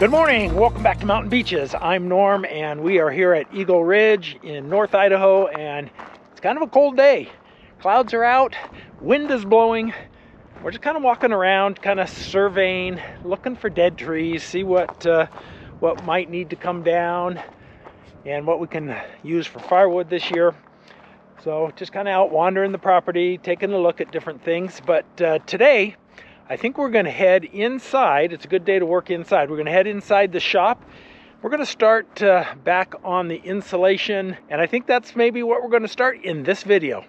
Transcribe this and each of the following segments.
Good morning, welcome back to Mountain Beaches. I'm Norm and we are here at Eagle Ridge in North Idaho, and it's kind of a cold day. Clouds are out, wind is blowing. We're just kind of walking around, kind of surveying, looking for dead trees, see what might need to come down and what we can use for firewood this year. So just kind of out wandering the property, taking a look at different things. But today, I think we're going to head inside. It's a good day to work inside. We're going to head inside the shop. We're going to start back on the insulation, and I think that's maybe what we're going to start in this video.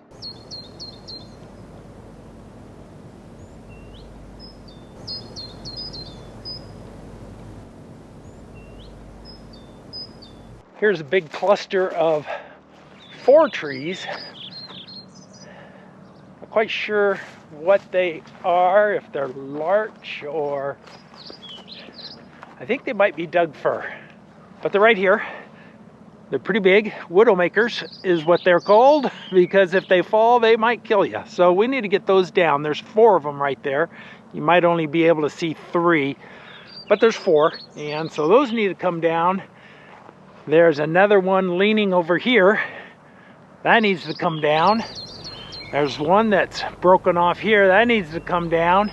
Here's a big cluster of 4 trees. Not quite sure what they are, if they're larch or I think they might be Doug fir, but they're right here. They're pretty big. Widowmakers is what they're called, because if they fall they might kill you, so we need to get those down. There's 4 of them right there. You might only be able to see 3, but there's 4, and so those need to come down. There's another one leaning over here that needs to come down. There's one that's broken off here that needs to come down.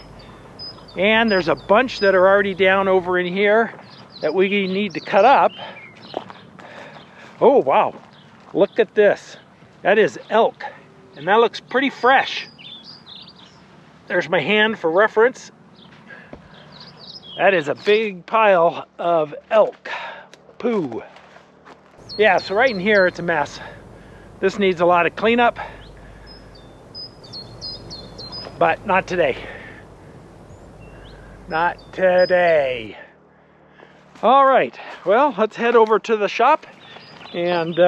And there's a bunch that are already down over in here that we need to cut up. Oh, wow. Look at this. That is elk. And that looks pretty fresh. There's my hand for reference. That is a big pile of elk poo. Yeah, so right in here it's a mess. This needs a lot of cleanup. But not today. Not today. All right, well, let's head over to the shop and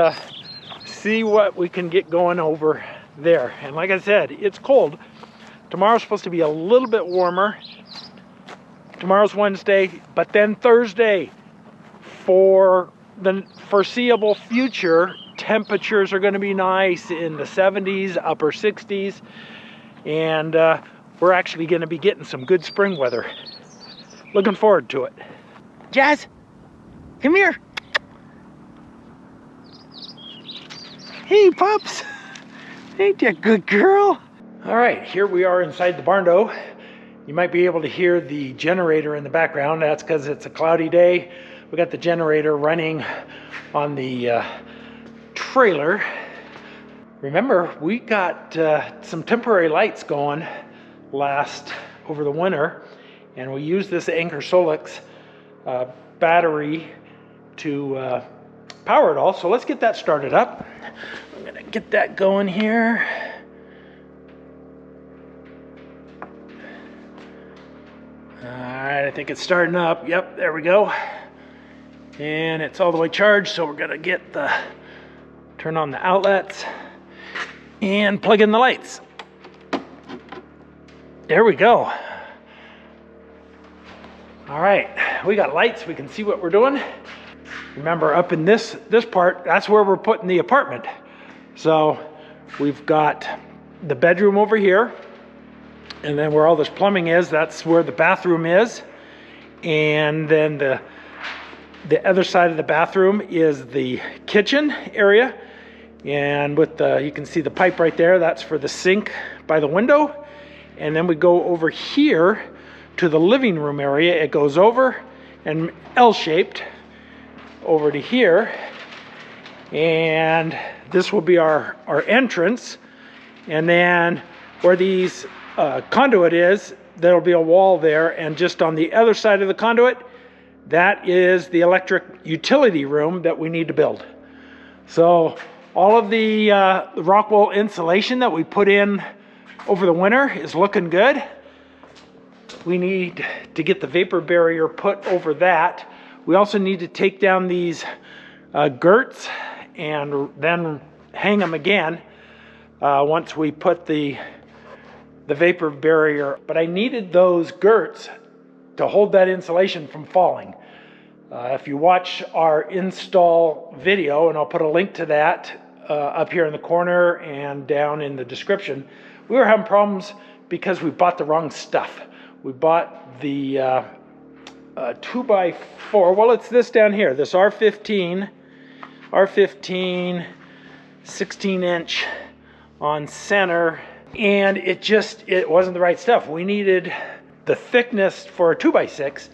see what we can get going over there. And like I said, it's cold. Tomorrow's supposed to be a little bit warmer. Tomorrow's Wednesday, but then Thursday, for the foreseeable future, temperatures are going to be nice in the 70s, upper 60s. And we're actually going to be getting some good spring weather. Looking forward to it. Jazz, come here. Hey, pups. Ain't you a good girl? All right, here we are inside the barn door. You might be able to hear the generator in the background. That's because it's a cloudy day. We got the generator running on the trailer. Remember, we got some temporary lights going over the winter, and we used this Anchor Solix battery to power it all. So let's get that started up. I'm gonna get that going here. All right, I think it's starting up. Yep, there we go. And it's all the way charged, so we're gonna turn on the outlets and plug in the lights. There we go. All right, we got lights, we can see what we're doing. Remember, up in this part, that's where we're putting the apartment. So we've got the bedroom over here, and then where all this plumbing is, that's where the bathroom is. And then the other side of the bathroom is the kitchen area. And with you can see the pipe right there, that's for the sink by the window. And then we go over here to the living room area. It goes over and L-shaped over to here. And this will be our entrance. And then where these conduit is, there'll be a wall there. And just on the other side of the conduit, that is the electric utility room that we need to build. So all of the rock wool insulation that we put in over the winter is looking good. We need to get the vapor barrier put over that. We also need to take down these girts and then hang them again once we put the vapor barrier. But I needed those girts to hold that insulation from falling. If you watch our install video, and I'll put a link to that up here in the corner and down in the description, we were having problems because we bought the wrong stuff. We bought the 2x4. Well, it's this down here, this R15 16-inch on center, and it wasn't the right stuff. We needed the thickness for a 2x6,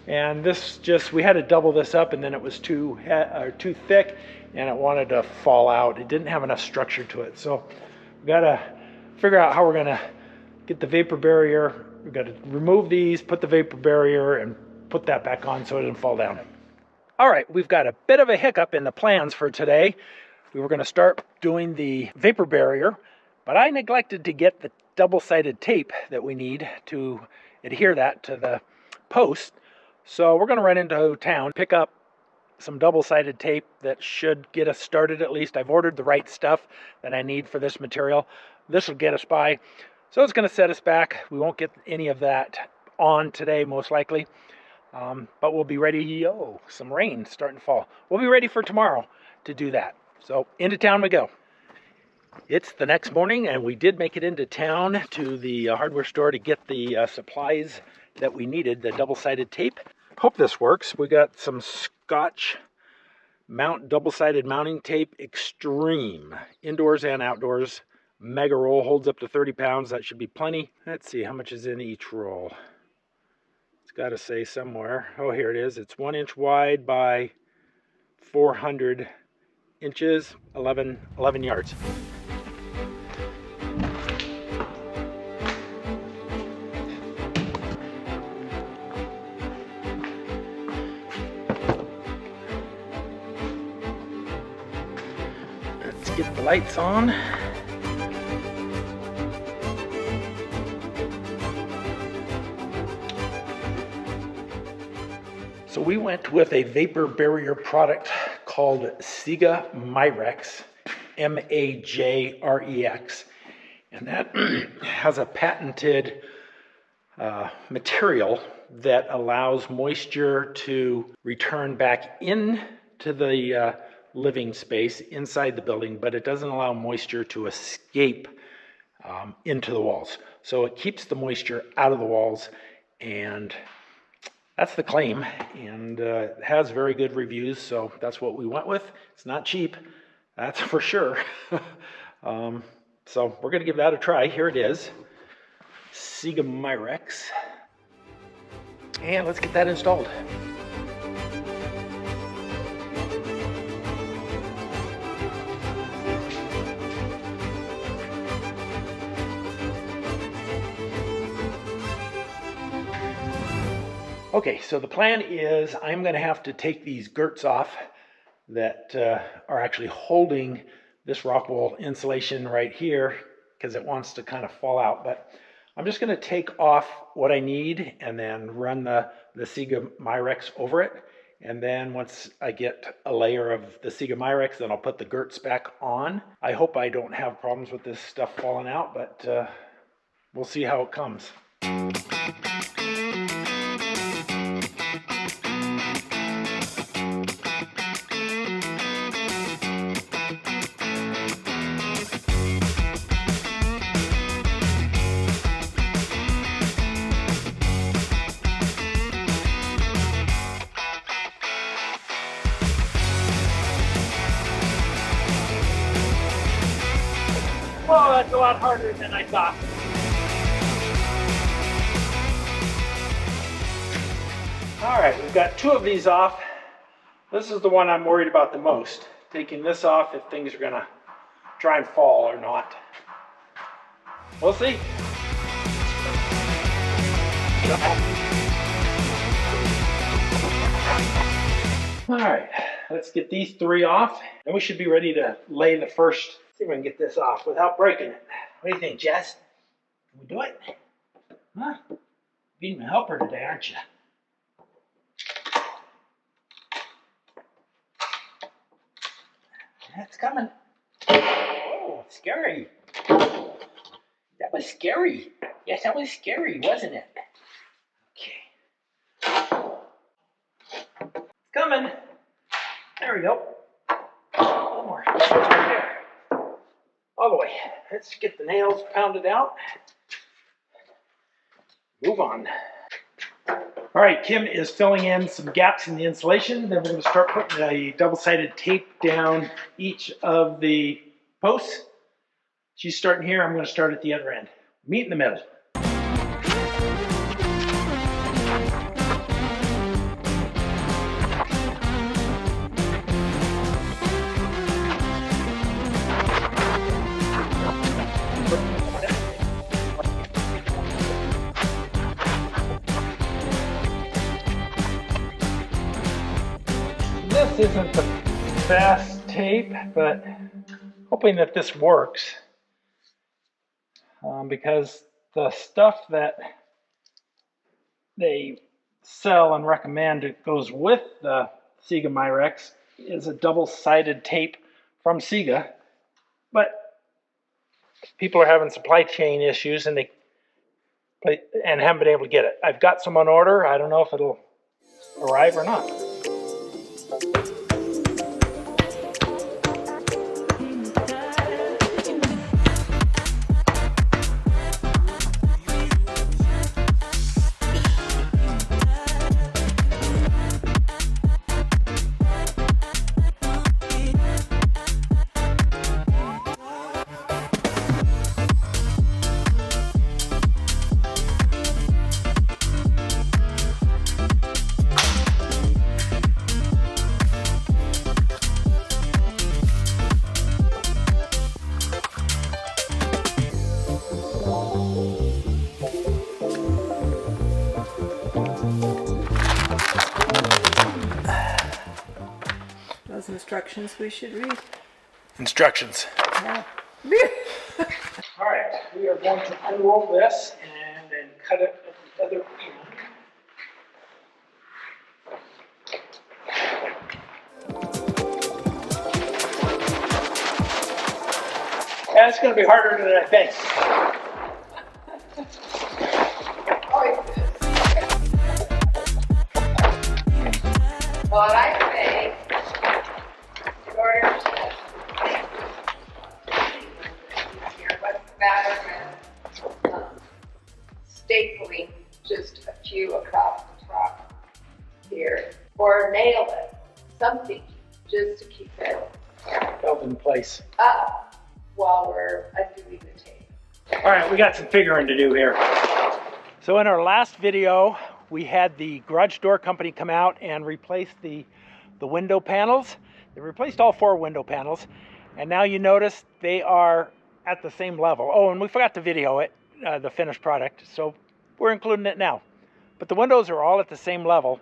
and we had to double this up, and then it was too thick, and it wanted to fall out. It didn't have enough structure to it, so we got to figure out how we're going to get the vapor barrier. We've got to remove these, put the vapor barrier, and put that back on so it doesn't fall down. All right, we've got a bit of a hiccup in the plans for today. We were going to start doing the vapor barrier, but I neglected to get the double-sided tape that we need to adhere that to the post. So we're going to run into town, pick up some double-sided tape that should get us started at least. I've ordered the right stuff that I need for this material. This will get us by. So it's going to set us back. We won't get any of that on today, most likely. But we'll be ready. Oh, some rain starting to fall. We'll be ready for tomorrow to do that. So into town we go. It's the next morning, and we did make it into town to the hardware store to get the supplies that we needed, the double-sided tape. Hope this works. We got some Scotch double-sided mounting tape, Extreme, indoors and outdoors. Mega roll, holds up to 30 pounds. That should be plenty. Let's see how much is in each roll. It's got to say somewhere. Oh, here it is. It's 1 inch wide by 400 inches, 11 yards. Let's get the lights on. So we went with a vapor barrier product called Sega Myrex, M-A-J-R-E-X, and that has a patented material that allows moisture to return back into the living space inside the building, but it doesn't allow moisture to escape into the walls. So it keeps the moisture out of the walls, and that's the claim, and it has very good reviews, so that's what we went with. It's not cheap, that's for sure. So we're going to give that a try. Here it is, Sega Myrex, and let's get that installed. Okay, so the plan is I'm going to have to take these girts off that are actually holding this rock wool insulation right here because it wants to kind of fall out. But I'm just going to take off what I need and then run the Sega Myrex over it. And then once I get a layer of the Sega Myrex, then I'll put the girts back on. I hope I don't have problems with this stuff falling out, but we'll see how it comes. Oh, that's a lot harder than I thought. All right, we've got 2 of these off. This is the one I'm worried about the most. Taking this off if things are gonna try and fall or not. We'll see. All right, let's get these 3 off, and we should be ready to lay the first. See if we can get this off without breaking it. What do you think, Jess? Can we do it? Huh? Being a helper today, aren't you? That's coming. Oh, scary. That was scary. Yes, that was scary, wasn't it? Okay. It's coming. There we go. One more. Right there. All the way. Let's get the nails pounded out. Move on. All right, Kim is filling in some gaps in the insulation. Then we're going to start putting a double-sided tape down each of the posts. She's starting here. I'm going to start at the other end. Meet in the middle. This isn't the best tape, but hoping that this works because the stuff that they sell and recommend it goes with the Sega Myrex is a double-sided tape from Sega, but people are having supply chain issues and haven't been able to get it. I've got some on order. I don't know if it'll arrive or not. Those instructions we should read. Instructions. Yeah. All right, we are going to unroll this and then cut it at the other end. That's going to be harder than I think. Well, I say, in order to what's better than stapling just a few across the top here, or nail it, something just to keep it Held in place. up while we're undoing the tape. All right, we got some figuring to do here. So in our last video, we had the garage door company come out and replace the window panels. They replaced all 4 window panels, and now you notice they are at the same level. Oh, and we forgot to video it, the finished product, so we're including it now. But the windows are all at the same level,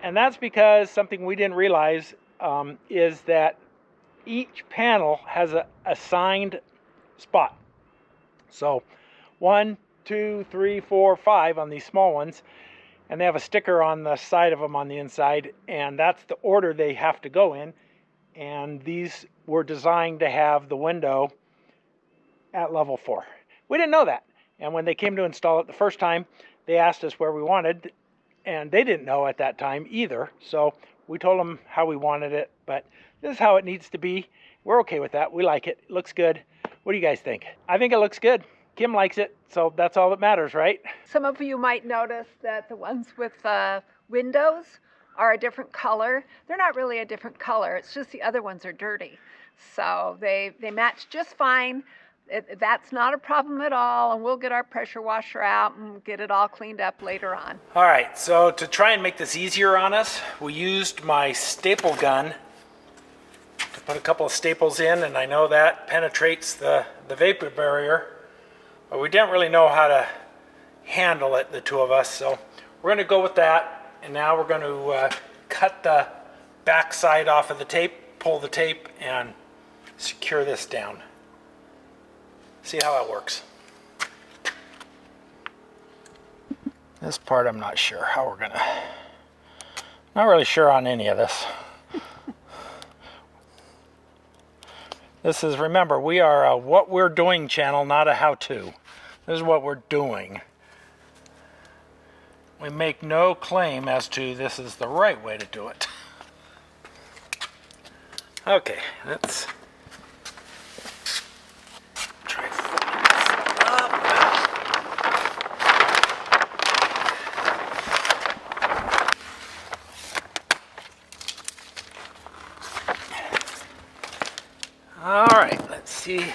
and that's because something we didn't realize is that each panel has a assigned spot. So 1, 2, 3, 4, 5 on these small ones, and they have a sticker on the side of them on the inside, and that's the order they have to go in. And these were designed to have the window at level 4. We didn't know that, and when they came to install it the first time, they asked us where we wanted, and they didn't know at that time either, so we told them how we wanted it. But this is how it needs to be. We're okay with that. We like it. It looks good. What do you guys think? I think it looks good. Kim likes it, so that's all that matters, right? Some of you might notice that the ones with windows are a different color. They're not really a different color. It's just the other ones are dirty. So they match just fine. That's not a problem at all, and we'll get our pressure washer out and get it all cleaned up later on. All right, so to try and make this easier on us, we used my staple gun to put a couple of staples in, and I know that penetrates the vapor barrier, but we didn't really know how to handle it, the two of us, so we're going to go with that. And now we're going to cut the back side off of the tape, pull the tape, and secure this down. See how that works. This part I'm not sure how we're going to, not really sure on any of this. This is, remember, we are a what we're doing channel, not a how-to. This is what we're doing. We make no claim as to this is the right way to do it. Okay, let's try folding this up. All right, let's see.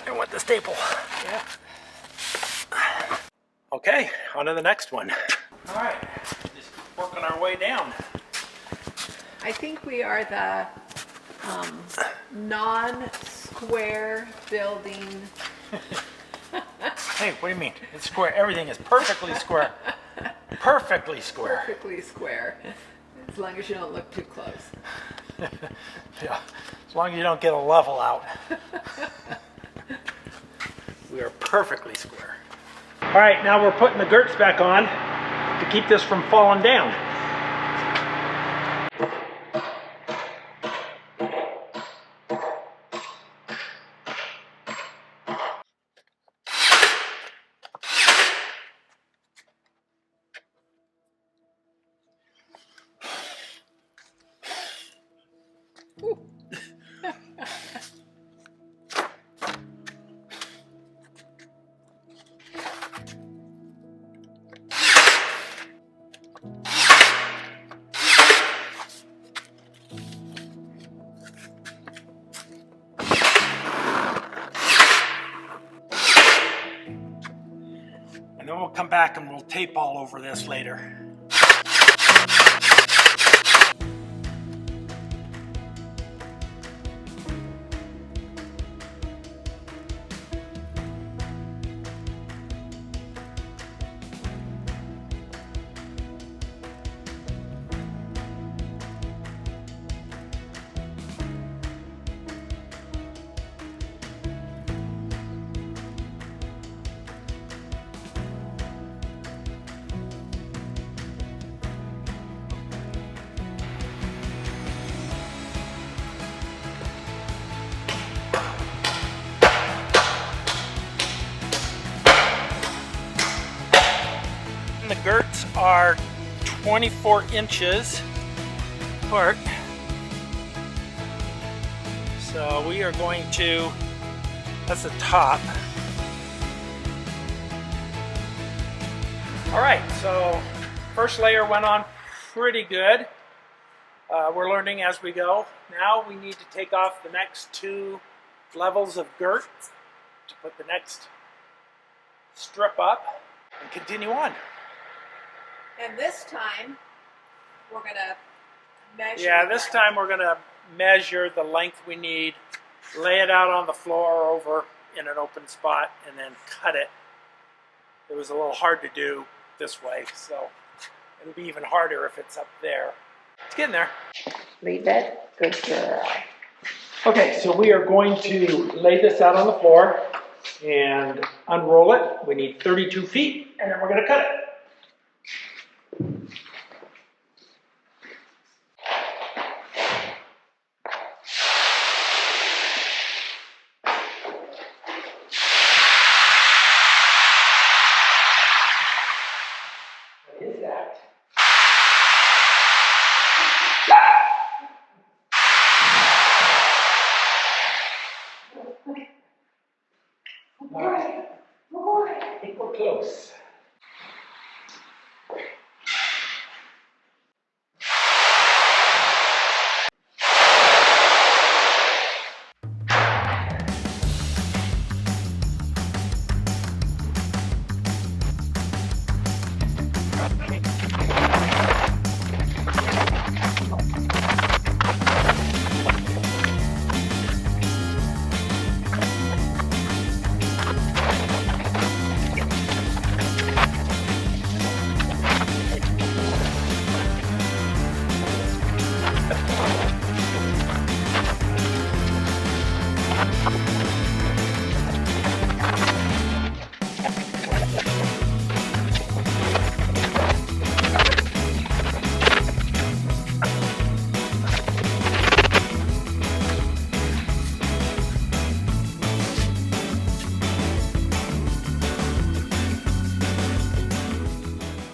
I want the staple. Yeah. Okay, on to the next one. All right, just working our way down. I think we are the non-square building. Hey, what do you mean? It's square. Everything is perfectly square. Perfectly square. Perfectly square, as long as you don't look too close. Yeah, as long as you don't get a level out. We are perfectly square. All right, now we're putting the girts back on to keep this from falling down. And then we'll come back and we'll tape all over this later. The girts are 24 inches apart. So we are going to, that's the top. All right, so first layer went on pretty good. We're learning as we go. Now we need to take off the next 2 levels of girt to put the next strip up and continue on. And this time, we're gonna measure. Yeah, this time we're gonna measure the length we need, lay it out on the floor over in an open spot, and then cut it. It was a little hard to do this way, so it'll be even harder if it's up there. It's getting there. Leave it. Good girl. Okay, so we are going to lay this out on the floor and unroll it. We need 32 feet, and then we're gonna cut it. What is that? All right. I think we're close.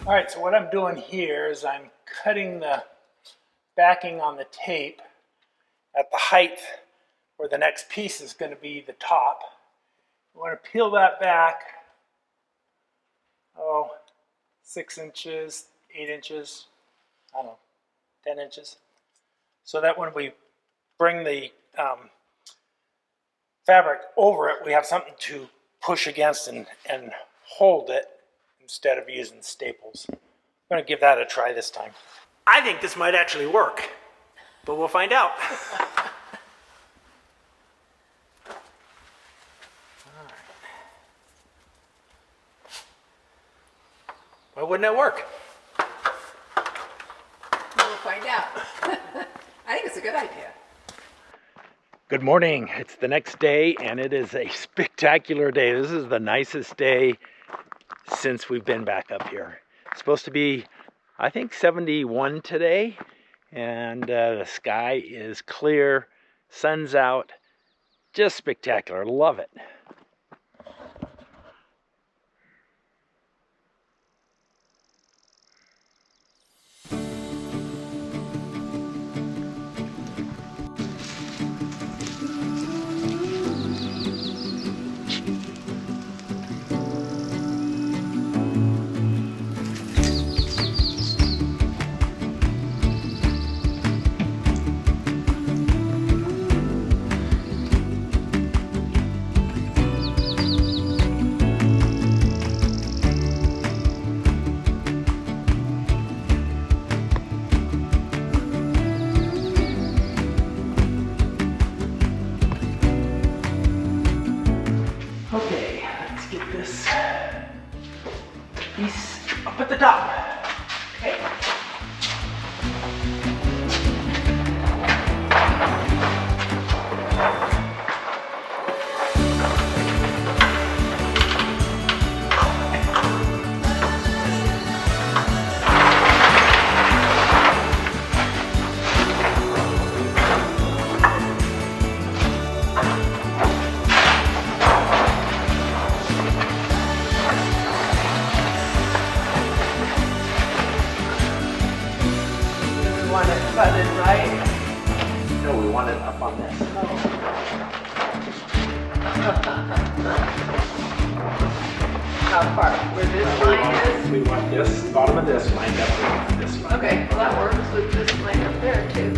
All right, so what I'm doing here is I'm cutting the backing on the tape at the height where the next piece is going to be the top. We want to peel that back, 6 inches, 8 inches, I don't know, 10 inches. So that when we bring the fabric over it, we have something to push against and hold it instead of using staples. I'm going to give that a try this time. I think this might actually work, but we'll find out. Why wouldn't it work? We'll find out. I think it's a good idea. Good morning. It's the next day and it is a spectacular day. This is the nicest day since we've been back up here. It's supposed to be, I think, 71 today, and the sky is clear, sun's out, just spectacular. Love it. Okay, let's get this piece up at the top. Okay. Want it butted right? No, we want it up on this. How far? Where this line is? We want this, bottom of this lined up with this one. Okay, well that works with this line up there too.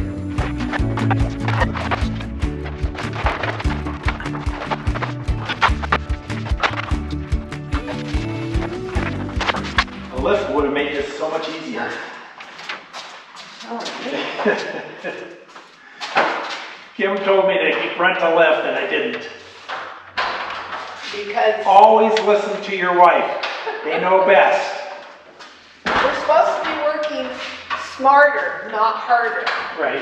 A lift would have made this so much easier. Kim told me to rent a lift and I didn't. Because Always listen to your wife. They know best. we're supposed to be working smarter, not harder. Right.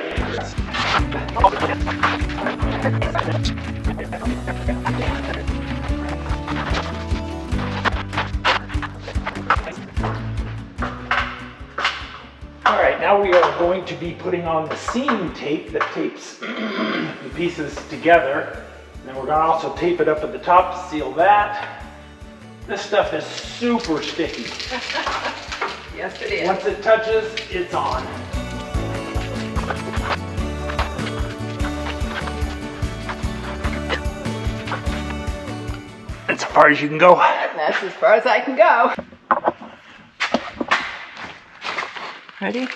All right, now we are going to be putting on the seam tape that tapes the pieces together. And then we're going to also tape it up at the top to seal that. This stuff is super sticky. Yes, it is. Once it touches, it's on. That's as far as you can go. That's as far as I can go. Ready?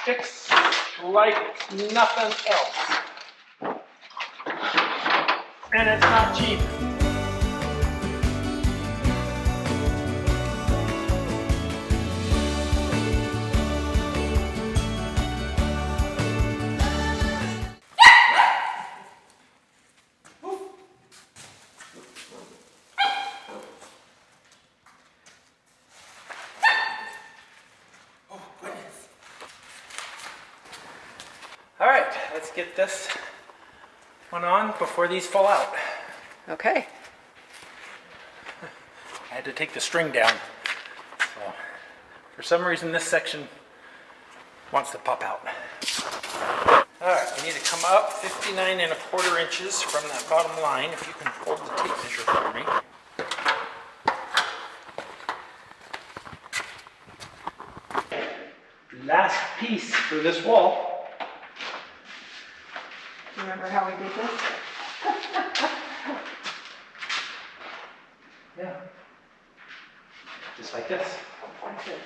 Sticks like nothing else. And it's not cheap. All right, let's get this one on before these fall out. Okay. I had to take the string down. For some reason, this section wants to pop out. All right, we need to come up 59¼ inches from that bottom line. If you can hold the tape measure for me. Last piece for this wall. Remember how we did this? Yeah. Just like this. Like this.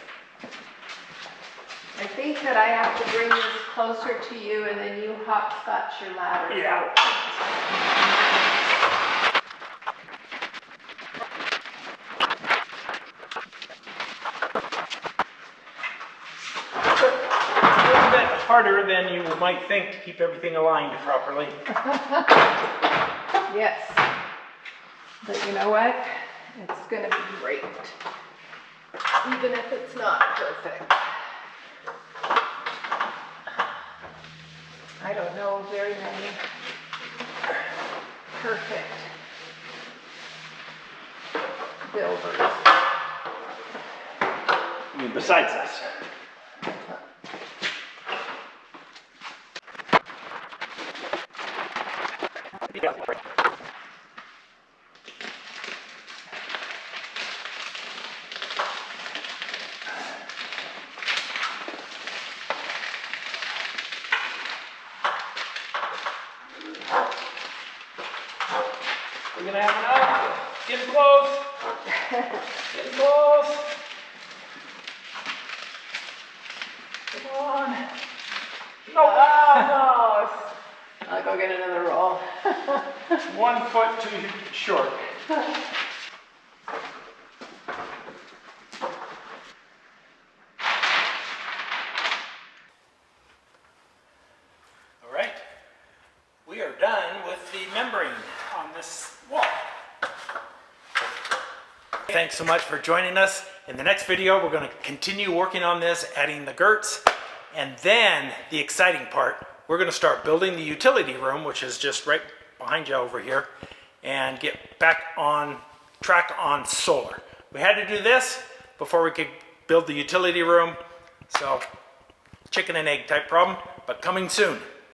I think that I have to bring this closer to you and then you hopscotch your ladder. Yeah. A little bit harder than you might think to keep everything aligned properly. Yes. But you know what? It's going to be great. Even if it's not perfect. I don't know very many perfect builders. I mean, besides us. We're gonna have enough. Getting close. Getting close. Come on. No. Almost. I'll go get another roll. 1 foot too short. All right. We are done with the membrane on this wall. Thanks so much for joining us. In the next video, we're going to continue working on this, adding the girts, and then the exciting part, we're going to start building the utility room, which is just right behind you over here, and get back on track on solar. We had to do this before we could build the utility room, so chicken and egg type problem, but coming soon.